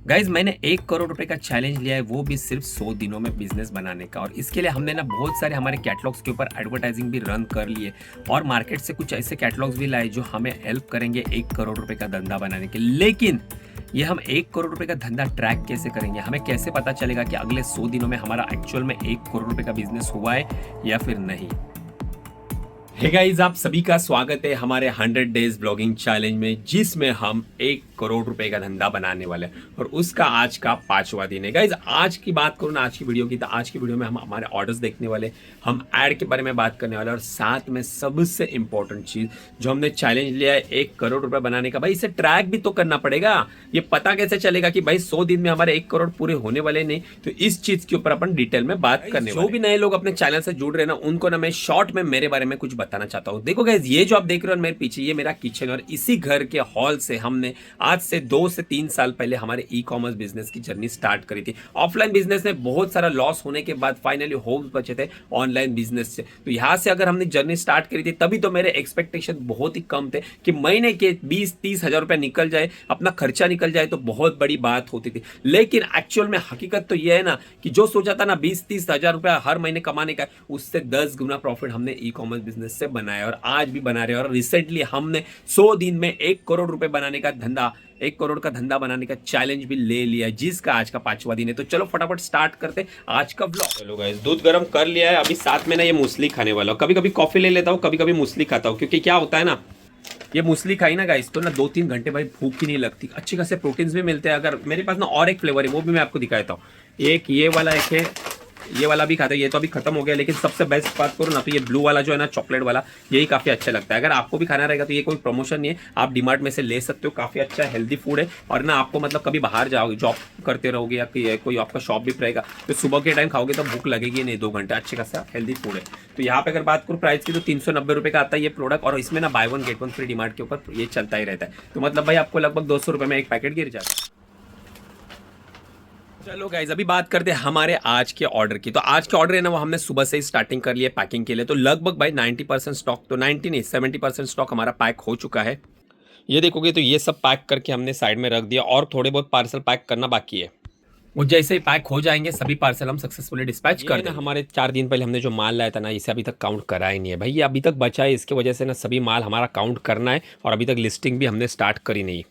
Guys मैंने 1 करोड़ रुपए का चैलेंज लिया है, वो भी सिर्फ 100 दिनों में बिजनेस बनाने का। और इसके लिए हमने ना बहुत सारे हमारे कैटलॉग्स के ऊपर एडवर्टाइजिंग भी रन कर लिए और मार्केट से कुछ ऐसे कैटलॉग्स भी लाए जो हमें हेल्प करेंगे 1 करोड़ रुपए का धंधा बनाने के। लेकिन ये हम 1 करोड़ रुपए का धंधा ट्रैक कैसे करेंगे? हमें कैसे पता चलेगा कि अगले 100 दिनों में हमारा एक्चुअल में 1 करोड़ रुपए का बिजनेस हुआ है या फिर नहीं? हे गाइस, आप सभी का स्वागत है हमारे 100 डेज ब्लॉगिंग चैलेंज में, जिसमें हम 1 करोड़ रुपए का धंधा बनाने वाले हैं और उसका आज का 5वां दिन है। गाइस, आज की बात करूँ ना, आज की वीडियो की, तो आज की वीडियो में हम हमारे ऑर्डर्स देखने वाले, हम ऐड के बारे में बात करने वाले और साथ में सबसे इंपॉर्टेंट चीज जो हमने चैलेंज लिया है 1 करोड़ रुपए बनाने का। भाई इसे ट्रैक भी तो करना पड़ेगा। ये पता कैसे चलेगा कि भाई 100 दिन में हमारे 1 करोड़ पूरे होने वाले नहीं? तो इस चीज के ऊपर अपन डिटेल में बात करने वाले। जो भी नए लोग अपने चैनल से जुड़ रहे हैं ना, उनको ना मैं शॉर्ट में मेरे बारे में कुछ बताना चाहता हूँ। देखो गाइस, ये जो आप देख रहे हो मेरे पीछे, ये मेरा किचन, और इसी घर के हॉल से हमने आज से 2 से 3 साल पहले हमारे ई कॉमर्स बिजनेस की जर्नी स्टार्ट करी थी। ऑफलाइन बिजनेस में बहुत सारा लॉस होने के बाद फाइनली होप्स बचे थे ऑनलाइन बिजनेस से। तो यहां से अगर हमने जर्नी स्टार्ट करी थी, तभी तो मेरे एक्सपेक्टेशन बहुत ही कम थे कि महीने के 20-30 हजार रुपया निकल जाए, अपना खर्चा निकल जाए तो बहुत बड़ी बात होती थी। लेकिन एक्चुअल में हकीकत तो यह है ना कि जो सोचा था ना 20-30 हजार रुपया हर महीने कमाने का, उससे 10 गुना प्रॉफिट हमने ई कॉमर्स बिजनेस से बनाया और आज भी बना रहे हैं। और रिसेंटली हमने 100 दिन में 1 करोड़ रुपए बनाने का धंधा, 1 करोड़ का धंधा बनाने का चैलेंज भी ले लिया, जिसका आज का 5वां दिन है। तो चलो फटाफट स्टार्ट करते आज का ब्लॉग। चलो गाइस, दूध गर्म कर लिया है, अभी साथ में ना ये मूसली खाने वाला हूँ। कभी कभी कॉफी ले लेता हूँ, कभी कभी मूसली खाता हूँ, क्योंकि क्या होता है ना, ये मूसली खाई ना गाइस तो ना 2-3 घंटे भाई भूख ही नहीं लगती, अच्छे खासे प्रोटीन्स भी मिलते हैं। अगर मेरे पास ना और एक फ्लेवर है, वो भी मैं आपको दिखाता हूँ। एक ये वाला, एक है ये वाला भी खाते हैं, ये तो अभी खत्म हो गया। लेकिन सबसे बेस्ट बात करो ना, तो ये ब्लू वाला जो है ना, चॉकलेट वाला, यही काफी अच्छा लगता है। अगर आपको भी खाना रहेगा तो ये कोई प्रमोशन नहीं है, आप डीमार्ट में से ले सकते हो, काफी अच्छा हेल्दी फूड है। और ना आपको मतलब कभी बाहर जाओगे, जॉब करते रहोगे या कोई आपका शॉप भी रहेगा, तो सुबह के टाइम खाओगे तो भूख लगेगी नहीं 2 घंटे। अच्छे खासा हेल्दी फूड है। तो यहाँ पे अगर बात करूँ प्राइस की, तो 390 रुपये का आता है ये प्रोडक्ट, और इसमें ना बाय 1 गेट 1 फ्री डीमार्ट के ऊपर ये चलता ही रहता है। तो मतलब भाई आपको लगभग 200 रुपये में एक पैकेट गिर जाता है। चलो गाइज, अभी बात करते हैं हमारे आज के ऑर्डर की। तो आज के ऑर्डर है ना, वो हमने सुबह से ही स्टार्टिंग कर लिया पैकिंग के लिए। तो लगभग भाई 90% स्टॉक, तो 90 नहीं 70% स्टॉक हमारा पैक हो चुका है। ये देखोगे तो ये सब पैक करके हमने साइड में रख दिया और थोड़े बहुत पार्सल पैक करना बाकी है। वो जैसे ही पैक हो जाएंगे सभी पार्सल हम सक्सेसफुली डिस्पैच कर देंगे। हमारे 4 दिन पहले हमने जो माल लाया था ना, इसे अभी तक काउंट करा ही नहीं है भाई, ये अभी तक बचा है। इसके वजह से ना सभी माल हमारा काउंट करना है और अभी तक लिस्टिंग भी हमने स्टार्ट करी नहीं।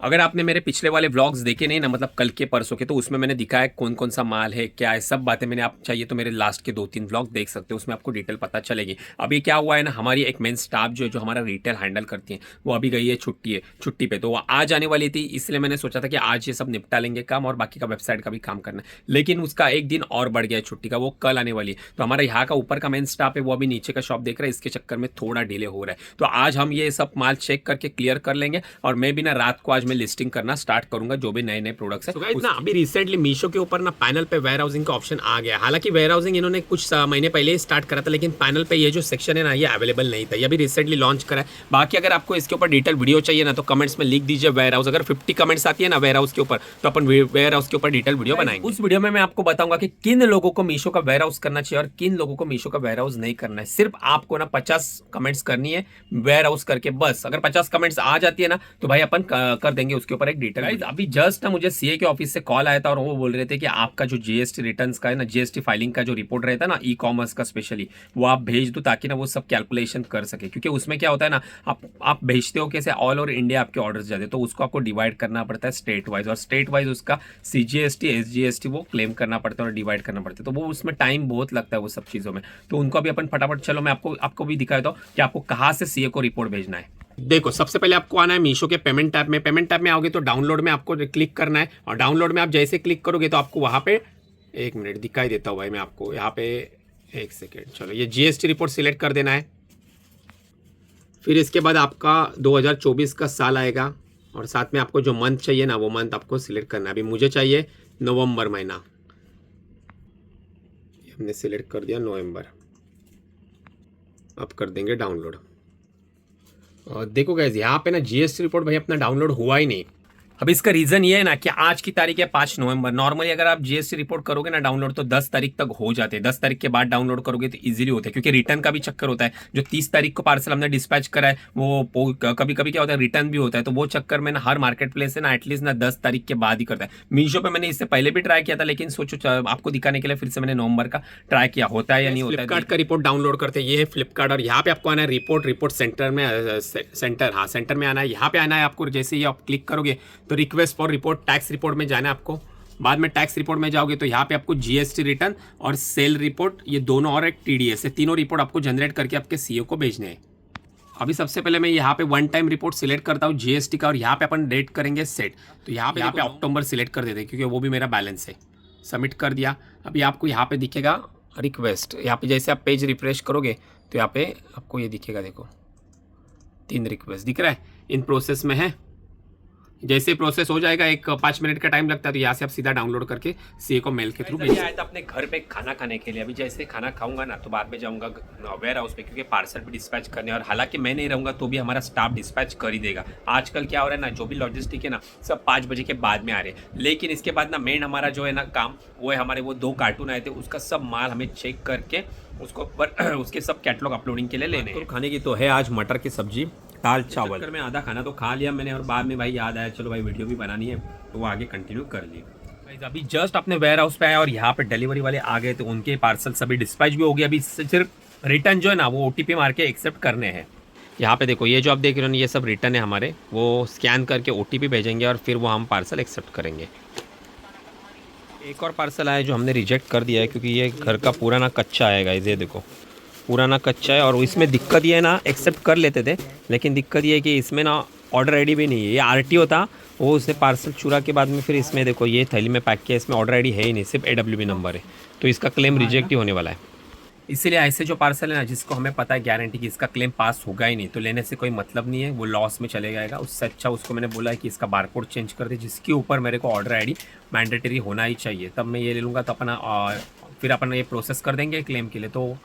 अगर आपने मेरे पिछले वाले व्लॉग्स देखे नहीं ना, मतलब कल के परसों के, तो उसमें मैंने दिखाया कौन कौन सा माल है, क्या है, सब बातें मैंने, आप चाहिए तो मेरे लास्ट के 2-3 व्लॉग देख सकते हो, उसमें आपको डिटेल पता चलेगी। अभी क्या हुआ है ना, हमारी एक मेन स्टाफ जो हमारा रिटेल हैंडल करती है, वो अभी गई है छुट्टी पे। तो वो आज आने वाली थी, इसलिए मैंने सोचा था कि आज ये सब निपटा लेंगे काम और बाकी का वेबसाइट का भी काम करना है। लेकिन उसका एक दिन और बढ़ गया है छुट्टी का, वो कल आने वाली है। तो हमारा यहाँ का ऊपर का मेन स्टाफ है, वो अभी नीचे का शॉप देख रहा है, इसके चक्कर में थोड़ा डिले हो रहा है। तो आज हम ये सब माल चेक करके क्लियर कर लेंगे और मैं भी ना रात को आज मैं लिस्टिंग करना स्टार्ट करूंगा जो भी नए प्रोडक्ट्स है। तो ना अभी रिसेंटली मीशो के ऊपर ना पैनल पे वेयर हाउसिंग का ऑप्शन आ गया। हालांकि वेयर हाउसिंग इन्होंने कुछ महीने पहले ही स्टार्ट करा था, लेकिन पैनल पे ये जो सेक्शन है ना, ये अवेलेबल नहीं था, ये अभी रिसेंटली लॉन्च करा है। बाकी अगर आपको इसके ऊपर डिटेल वीडियो चाहिए ना, तो कमेंट्स में लिख दीजिए वेयर हाउस। अगर 50 कमेंट्स आती है ना वेयर हाउस के ऊपर, तो अपन वेयर हाउस के ऊपर डिटेल वीडियो बनाएंगे। उस वीडियो में मैं आपको बताऊंगा कि किन लोगों को मीशो का वेयर हाउस करना चाहिए और किन लोगों को मीशो का वेयर हाउस नहीं करना है। सिर्फ आपको ना 50 कमेंट्स करनी है वेयर हाउस करके, बस। अगर 50 कमेंट्स आ जाती है ना, तो भाई अपन कर देंगे उसके ऊपर एक डिटेल। अभी जस्ट ना मुझे सीए के ऑफिस से कॉल आया था और वो बोल रहे थे कि आपका जो जीएसटी रिटर्न्स का है ना, जीएसटी फाइलिंग का जो रिपोर्ट रहता है ना ई कॉमर्स का स्पेशली, वो आप भेज दो ताकि ना वो सब कैलकुलेशन कर सके। क्योंकि उसमें क्या होता है ना, आप भेजते हो कैसे, ऑल ओवर इंडिया आपके ऑर्डर्स जाते हैं, तो उसको आपको डिवाइड करना पड़ता है स्टेट वाइज, और स्टेट वाइज उसका सीजीएसटी एसजीएसटी वो क्लेम करना पड़ता है और डिवाइड करना पड़ता है। तो वो उसमें टाइम बहुत लगता है वो सब चीज़ों में। तो उनको अभी अपन फटाफट, चलो मैं आपको भी दिखा देता हूँ कि आपको कहाँ से सीए को रिपोर्ट भेजना है। देखो, सबसे पहले आपको आना है मीशो के पेमेंट टैब में। पेमेंट टैब में आओगे तो डाउनलोड में आपको क्लिक करना है, और डाउनलोड में आप जैसे क्लिक करोगे तो आपको वहाँ पे, एक मिनट दिखाई देता हूँ भाई मैं आपको यहाँ पे, एक सेकेंड। चलो, ये जीएसटी रिपोर्ट सिलेक्ट कर देना है। फिर इसके बाद आपका 2024 का साल आएगा और साथ में आपको जो मंथ चाहिए ना, वो मंथ आपको सिलेक्ट करना है। अभी मुझे चाहिए नवंबर महीना, हमने सिलेक्ट कर दिया नवंबर। अब कर देंगे डाउनलोड। और देखो गाइस, यहाँ पे ना जीएसटी रिपोर्ट भाई अपना डाउनलोड हुआ ही नहीं। अब इसका रीजन ये है ना कि आज की तारीख है 5 नवंबर। नॉर्मली अगर आप जीएसटी रिपोर्ट करोगे ना डाउनलोड तो 10 तारीख तक हो जाते हैं। 10 तारीख के बाद डाउनलोड करोगे तो इजीली होते हैं, क्योंकि रिटर्न का भी चक्कर होता है। जो 30 तारीख को पार्सल हमने डिस्पैच करा है वो कभी कभी क्या होता है रिटर्न भी होता है। तो वो चक्कर में ना हर मार्केट प्लेस है ना एटलीस्ट ना 10 तारीख के बाद ही करता है। मीशो पे मैंने इससे पहले भी ट्राई किया था, लेकिन सोचो आपको दिखाने के लिए फिर से मैंने नवंबर का ट्राई किया, होता है या नहीं होता है। फ्लिपकार्ट का रिपोर्ट डाउनलोड करते हैं, ये है फ्लिपकार्ट, और यहाँ पे आपको आना है रिपोर्ट सेंटर में, सेंटर में आना है। यहाँ पे आना है आपको, जैसे ही आप क्लिक करोगे तो request for report tax report में जाना है आपको। बाद में टैक्स रिपोर्ट में जाओगे तो यहाँ पे आपको जीएसटी रिटर्न और सेल रिपोर्ट, ये दोनों और एक टीडीएस, ये तीनों रिपोर्ट आपको जनरेट करके आपके सीईओ को भेजने हैं। अभी सबसे पहले मैं यहाँ पे वन टाइम रिपोर्ट सिलेक्ट करता हूँ जीएसटी का, और यहाँ पे अपन डेट करेंगे सेट। तो यहाँ पे अक्टूबर सिलेक्ट कर देते हैं, क्योंकि वो भी मेरा बैलेंस है। सबमिट कर दिया। अभी आपको यहाँ पे दिखेगा रिक्वेस्ट, यहाँ पे जैसे आप पेज रिफ्रेश करोगे तो यहाँ पे आपको ये दिखेगा, देखो 3 रिक्वेस्ट दिख रहा है, इन प्रोसेस में है। जैसे प्रोसेस हो जाएगा, एक 5 मिनट का टाइम लगता है, तो यहाँ से आप सीधा डाउनलोड करके सीए को मेल के थ्रू भेज। आया था अपने घर पे खाना खाने के लिए। अभी जैसे खाना खाऊंगा ना तो बाद में जाऊंगा वेयर हाउस पे, क्योंकि पार्सल भी डिस्पैच करने, और हालांकि मैं नहीं रहूंगा तो भी हमारा स्टाफ डिस्पैच कर ही देगा। आजकल क्या हो रहा है ना, जो भी लॉजिस्टिक है ना सब 5 बजे के बाद में आ रहे हैं। लेकिन इसके बाद ना मेन हमारा जो है ना काम वो है, हमारे वो 2 कार्टून आए थे, उसका सब माल हमें चेक करके उसको उसके सब कैटलॉग अपलोडिंग के लिए लेने हैं। खाने की तो है आज मटर की सब्जी दाल चावल में आधा खाना तो खा लिया मैंने, और बाद में भाई याद आया चलो भाई वीडियो भी बनानी है, तो वो आगे कंटिन्यू कर ली। अभी जस्ट अपने वेयर हाउस पे आया और यहाँ पे डिलीवरी वाले आ गए, तो उनके पार्सल सभी डिस्पैच भी हो गया। अभी सिर्फ रिटर्न जो है ना वो ओटीपी मार के एक्सेप्ट करने हैं। यहाँ पे देखो, ये जो आप देख रहे हो ये सब रिटर्न है हमारे, वो स्कैन करके ओटीपी भेजेंगे और फिर वो हम पार्सल एक्सेप्ट करेंगे। एक और पार्सल आया जो हमने रिजेक्ट कर दिया है, क्योंकि ये घर का पुराना कच्चा आएगा। ये देखो पुराना कच्चा है, और इसमें दिक्कत ये है ना, एक्सेप्ट कर लेते थे, लेकिन दिक्कत ये है कि इसमें ना ऑर्डर आईडी भी नहीं है। ये आरटीओ था, वो उसने पार्सल चुरा के बाद में फिर इसमें देखो ये थैली में पैक किया, इसमें ऑर्डर आईडी है ही नहीं, सिर्फ एडब्ल्यूबी नंबर है। तो इसका क्लेम रिजेक्ट ही होने वाला है। इसीलिए ऐसे जो पार्सल है ना जिसको हमें पता है गारंटी कि इसका क्लेम पास होगा ही नहीं, तो लेने से कोई मतलब नहीं है, वो लॉस में चले जाएगा। उससे अच्छा उसको मैंने बोला है कि इसका बारकोड चेंज कर दे, जिसके ऊपर मेरे को ऑर्डर आईडी मैंडेटरी होना ही चाहिए, तब मैं ये ले लूँगा। तो अपना फिर अपन ये प्रोसेस कर देंगे क्लेम के लिए, तो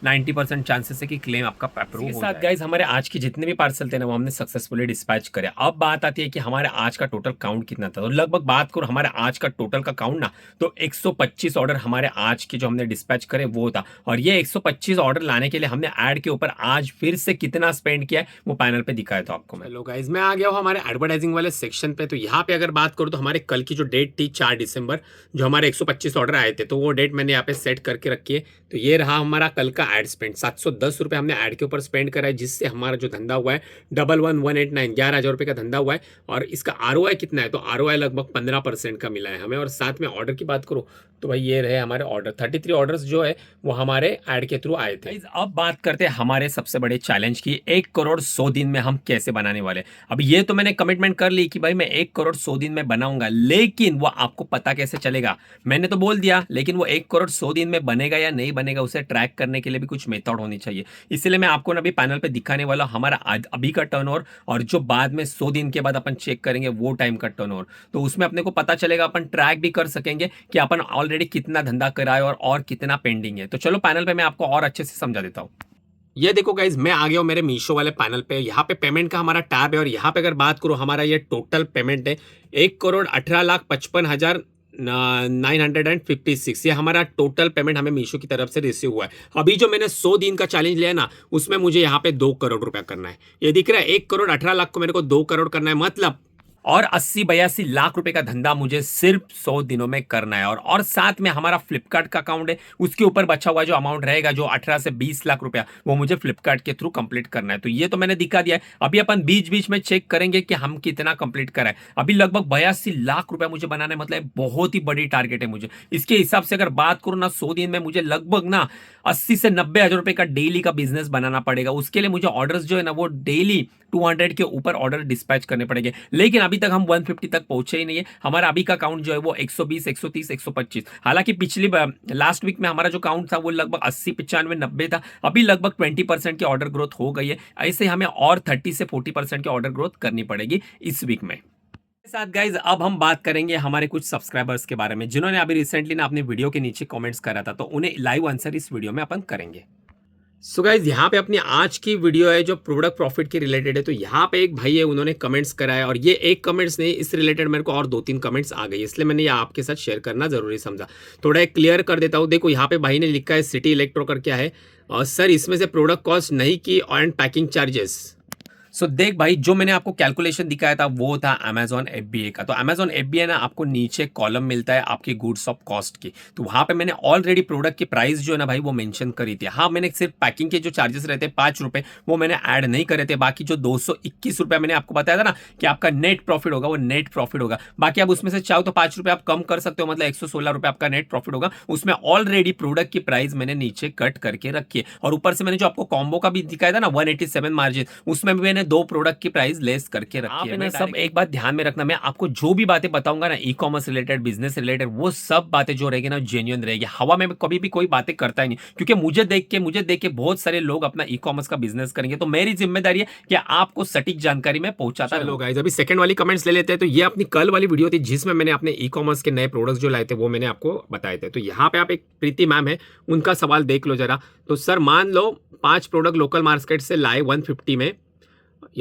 90% चांसेस है कि क्लेम आपका अप्रूव हो जाए। गाइस हमारे आज के जितने भी पार्सल थे ना वो हमने सक्सेसफुली डिस्पैच करे। अब बात आती है कि हमारे आज का टोटल काउंट कितना था। तो लगभग बात करो हमारे आज का टोटल का काउंट ना, तो 125 ऑर्डर हमारे आज के जो हमने डिस्पैच करे वो था। और ये 125 ऑर्डर लाने के लिए हमने ऐड के ऊपर आज फिर से कितना स्पेंड किया है वो पैनल पे दिखाया था आपको। हेलो गाइस, मैं आ गया हूँ हमारे एडवर्टाइजिंग वाले सेक्शन पे। तो यहाँ पे अगर बात करूँ तो हमारे कल की जो डेट थी 4 दिसंबर, जो हमारे 125 ऑर्डर आए थे, तो वो डेट मैंने यहाँ पे सेट करके रखी है। तो ये रहा हमारा कल का एड स्पेंड, 710 रुपये हमने ऐड के ऊपर स्पेंड करा है, जिससे हमारा जो धंधा हुआ है 11189 11,000 रुपये का धंधा हुआ है। और इसका आरओआई कितना है, तो आरओआई लगभग 15% का मिला है हमें। और साथ में ऑर्डर की बात करूँ तो भाई ये रहे हमारे ऑर्डर, 33 ऑर्डर्स जो है वो हमारे ऐड के थ्रू आए थे। अब बात करते हैं हमारे सबसे बड़े चैलेंज की, 1 करोड़ 100 दिन में हम कैसे बनाने वाले। अब ये तो मैंने कमिटमेंट कर ली कि भाई मैं 1 करोड़ 100 दिन में बनाऊंगा, लेकिन वो आपको पता कैसे चलेगा। मैंने तो बोल दिया, लेकिन वो 1 करोड़ 100 दिन में बनेगा या नहीं बनेगा उसे ट्रैक करने के लिए भी कुछ मेथड होनी चाहिए। इसलिए मैं आपको अभी पैनल पे दिखाने वाला हमारा अभी का टर्नओवर, और जो बाद में 100 दिन के बाद अपन चेक करेंगे वो टाइम का टर्नओवर। तो उसमें अपने को पता चलेगा, अपन ट्रैक भी कर सकेंगे कि अपन ऑलरेडी कितना धंधा करा है और कितना पेंडिंग है। तो चलो पैनल पे मैं आपको और अच्छे से समझा देता हूँ। ये देखो गाइज, मैं आ गया हूँ मेरे मीशो वाले पैनल पे। यहाँ पे पेमेंट का हमारा टैब है, और यहाँ पे अगर बात करूँ हमारा ये टोटल पेमेंट है 1,18,55,956। ये हमारा टोटल पेमेंट हमें मीशो की तरफ से रिसीव हुआ है। अभी जो मैंने 100 दिन का चैलेंज लिया ना, उसमें मुझे यहाँ पे 2 करोड़ रुपया करना है। ये दिख रहा है 1 करोड़ 18 लाख को मेरे को 2 करोड़ करना है, मतलब और 80-82 लाख रुपए का धंधा मुझे सिर्फ 100 दिनों में करना है। और साथ में हमारा फ्लिपकार्ट का अकाउंट है, उसके ऊपर बचा हुआ जो अमाउंट रहेगा जो 18 से 20 लाख रुपया, वो मुझे फ्लिपकार्ट के थ्रू कंप्लीट करना है। तो ये तो मैंने दिखा दिया है। अभी अपन बीच बीच में चेक करेंगे कि हम कितना कंप्लीट कराए। अभी लगभग 82 लाख रुपया मुझे बनाना है, मतलब बहुत ही बड़ी टारगेट है मुझे। इसके हिसाब से अगर बात करूँ ना, 100 दिन में मुझे लगभग ना 80 से 90 हजार रुपए का डेली का बिजनेस बनाना पड़ेगा। उसके लिए मुझे ऑर्डर्स जो है ना वो डेली 200 के ऊपर ऑर्डर डिस्पैच करने पड़ेंगे। लेकिन अभी तक हम 150 तक पहुंचे ही नहीं है। हमारा अभी का काउंट जो है वो 120, 130, 125। हालांकि पिछली लास्ट वीक में हमारा जो काउंट था वो लगभग 80, 95, 90 था। अभी लगभग 20% की ऑर्डर ग्रोथ हो गई है। ऐसे हमें और 30 से 40% की ऑर्डर ग्रोथ करनी पड़ेगी इस वीक में। साथ गाइज अब हम बात करेंगे हमारे कुछ सब्सक्राइबर्स के बारे में, जिन्होंने अभी रिसेंटली ना अपने वीडियो के नीचे कमेंट्स करा था, तो उन्हें लाइव आंसर इस वीडियो में अपन करेंगे। सो गाइज यहाँ पे अपनी आज की वीडियो है जो प्रोडक्ट प्रॉफिट के रिलेटेड है। तो यहाँ पे एक भाई है, उन्होंने कमेंट्स कराया और ये एक कमेंट्स नहीं, इस रिलेटेड मेरे को और 2-3 कमेंट्स आ गई, इसलिए मैंने ये आपके साथ शेयर करना जरूरी समझा। थोड़ा एक क्लियर कर देता हूँ। देखो यहाँ पे भाई ने लिखा है सिटी इलेक्ट्रो कर क्या है, और सर इसमें से प्रोडक्ट कॉस्ट नहीं की एंड पैकिंग चार्जेस। सो देख भाई, जो मैंने आपको कैलकुलेशन दिखाया था वो था अमेजॉन एफबीए का। तो अमेजॉन एफबीए ना आपको नीचे कॉलम मिलता है आपकी गुड्स ऑफ कॉस्ट की। तो वहां पे मैंने ऑलरेडी प्रोडक्ट की प्राइस जो है ना भाई वो मेंशन करी थी। हाँ, मैंने सिर्फ पैकिंग के जो चार्जेस रहते हैं 5 रुपए वो मैंने ऐड नहीं करे थे। बाकी जो 221 रुपए मैंने आपको बताया था ना कि आपका नेट प्रॉफिट होगा, वो नेट प्रॉफिट होगा। बाकी आप उसमें से चाहो तो 5 रुपए आप कम कर सकते हो, मतलब 116 रुपए आपका नेट प्रॉफिट होगा। उसमें ऑलरेडी प्रोडक्ट की प्राइस मैंने नीचे कट करके रखी है। और ऊपर से मैंने जो आपको कॉम्बो का भी दिखाया था ना 187 मार्जिन, उसमें भी मैंने 2 प्रोडक्ट की प्राइस लेस करके रखी है ना। सब एक बात ध्यान में रखना, मैं आपको जो भी बातें बताऊंगा ना e commerce related, business related, वो सब बातें जो रहेगी ना जेन्युइन रहेगी। हवा में कभी भी कोई बातें करता ही नहीं, क्योंकि मुझे देख के बहुत सारे लोग अपना ई कॉमर्स का बिजनेस करेंगे। तो मेरी जिम्मेदारी है कि आपको सटीक जानकारी में पहुंचाता रहूं। गाइस अभी सेकंड वाली कमेंट्स ले लेते हैं। तो ये अपनी कल वाली वीडियो थी जिसमें मैंने अपने ई कॉमर्स के नए प्रोडक्ट्स जो लाए थे वो मैंने आपको बताए थे। तो यहाँ पे आप एक प्रीति मैम है, उनका सवाल देख लो जरा। तो सर मान लो 5 प्रोडक्ट लोकल मार्केट से लाए 150 में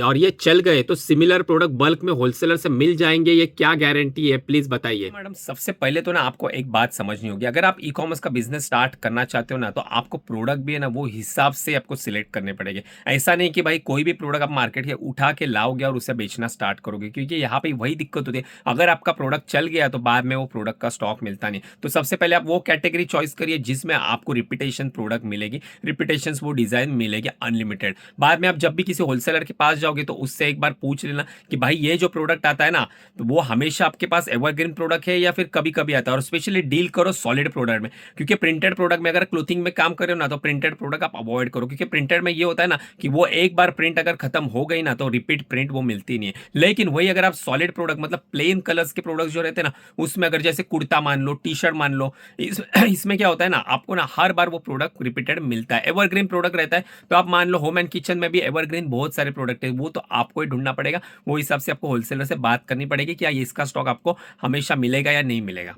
और ये चल गए, तो सिमिलर प्रोडक्ट बल्क में होलसेलर से मिल जाएंगे, ये क्या गारंटी है, प्लीज बताइए। मैडम सबसे पहले तो ना आपको एक बात समझनी होगी, अगर आप ई कॉमर्स का बिजनेस स्टार्ट करना चाहते हो ना तो आपको प्रोडक्ट भी है ना वो हिसाब से आपको सिलेक्ट करने पड़ेंगे। ऐसा नहीं कि भाई कोई भी प्रोडक्ट आप मार्केट के उठा के लाओगे और उसे बेचना स्टार्ट करोगे, क्योंकि यहाँ पे वही दिक्कत होती है। अगर आपका प्रोडक्ट चल गया तो बाद में वो प्रोडक्ट का स्टॉक मिलता नहीं। तो सबसे पहले आप वो कैटेगरी चॉइस करिए जिसमें आपको रिपीटेशन प्रोडक्ट मिलेगी, रिपीटेशन वो डिजाइन मिलेगी अनलिमिटेड। बाद में आप जब भी किसी होलसेलर के पास जाओगे तो उससे एक बार पूछ लेना कि भाई ये जो प्रोडक्ट आता है ना तो वो हमेशा आपके पास एवरग्रीन प्रोडक्ट है या फिर कभी कभी आता है। और स्पेशली डील करो सॉलिड प्रोडक्ट में, क्योंकि प्रिंटेड प्रोडक्ट में अगर क्लोथिंग में काम कर रहे हो ना तो प्रिंटेड प्रोडक्ट आप अवॉइड करो, क्योंकि प्रिंटेड में ये होता है ना कि वो एक बार प्रिंट अगर खत्म हो गई ना तो रिपीट प्रिंट वो मिलती नहीं है। लेकिन वही अगर आप सॉलिड प्रोडक्ट मतलब प्लेन कलर्स के प्रोडक्ट जो रहते हैं ना, उसमें अगर जैसे कुर्ता मान लो, टी शर्ट मान लो, इसमें क्या होता है ना आपको ना हर बार वो प्रोडक्ट रिपीटेड मिलता है। एवरग्रीन प्रोडक्ट रहता है। तो आप मान लो होम एंड किचन में भी एवरग्रीन बहुत सारे प्रोडक्ट है, वो तो आपको ही ढूंढना पड़ेगा। वो हिसाब से आपको होलसेलर से बात करनी पड़ेगी कि इसका स्टॉक आपको हमेशा मिलेगा या नहीं मिलेगा।